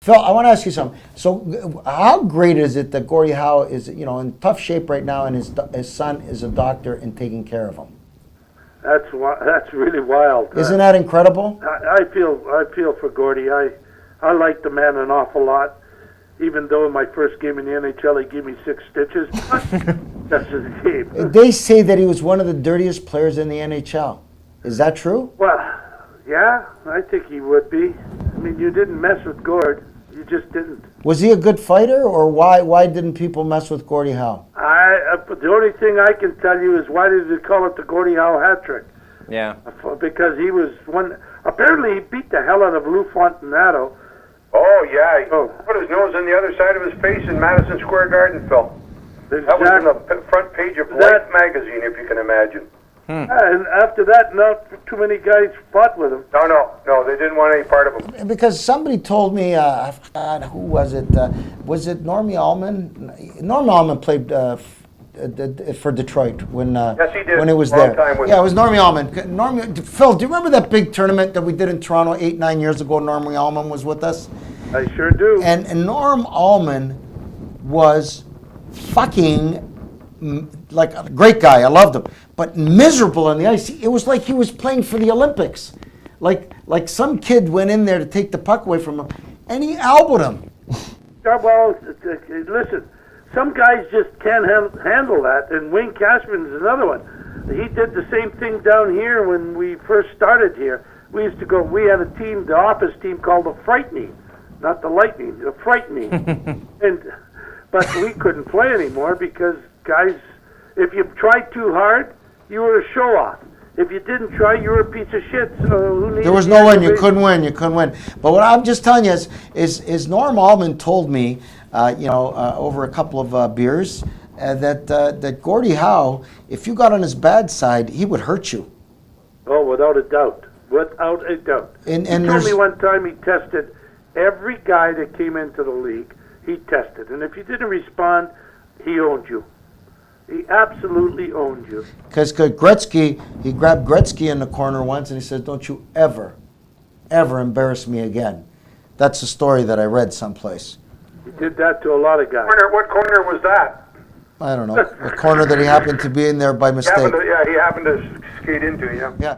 Phil, I want to ask you something. So, how great is it that Gordie Howe is, in tough shape right now, and his son is a doctor and taking care of him? That's really wild. Isn't that incredible? I feel for Gordie. I like the man an awful lot. Even though in my first game in the NHL he gave me 6 stitches, that's his game. They say that he was one of the dirtiest players in the NHL. Is that true? Well, yeah, I think he would be. I mean, you didn't mess with Gord. You just didn't. Was he a good fighter, or why didn't people mess with Gordie Howe? The only thing I can tell you is why did they call it the Gordie Howe hat trick? Yeah. Because he was one. Apparently, he beat the hell out of Lou Fontinato. Oh, yeah. He put his nose on the other side of his face in Madison Square Garden, Phil. Exactly. That was on the front page of Life magazine, if you can imagine. And after that, not too many guys fought with him. No, they didn't want any part of him. Because somebody told me, I forgot, who was it? Was it Normie Allman? Normie Allman played for Detroit when Yes, he did. when it was Long there. time with Yeah, it was Normie Allman. Phil, do you remember that big tournament that we did in Toronto 8-9 years ago? Normie Allman was with us. I sure do. And Norm Allman was fucking like a great guy. I loved him, but miserable on the ice. It was like he was playing for the Olympics. Like some kid went in there to take the puck away from him, and he elbowed him. Well, listen, some guys just can't handle that, and Wayne Cashman's another one. He did the same thing down here when we first started here. We used to go. We had a team, the office team, called the Frightening, not the Lightning, the Frightening, but we couldn't play anymore because guys, if you tried too hard, you were a show-off. If you didn't try, you were a piece of shit. So who needed there was no win. You couldn't win. You couldn't win. But what I'm just telling you is Norm Allman told me, over a couple of beers, that Gordie Howe, if you got on his bad side, he would hurt you. Oh, without a doubt. Without a doubt. And he told me one time he tested every guy that came into the league. He tested, and if you didn't respond, he owned you. He absolutely owned you. Because Gretzky, he grabbed Gretzky in the corner once and he said, "Don't you ever embarrass me again." That's a story that I read someplace. He did that to a lot of guys. What corner was that? I don't know. A corner that he happened to be in there by mistake. He happened to skate into, yeah. Yeah.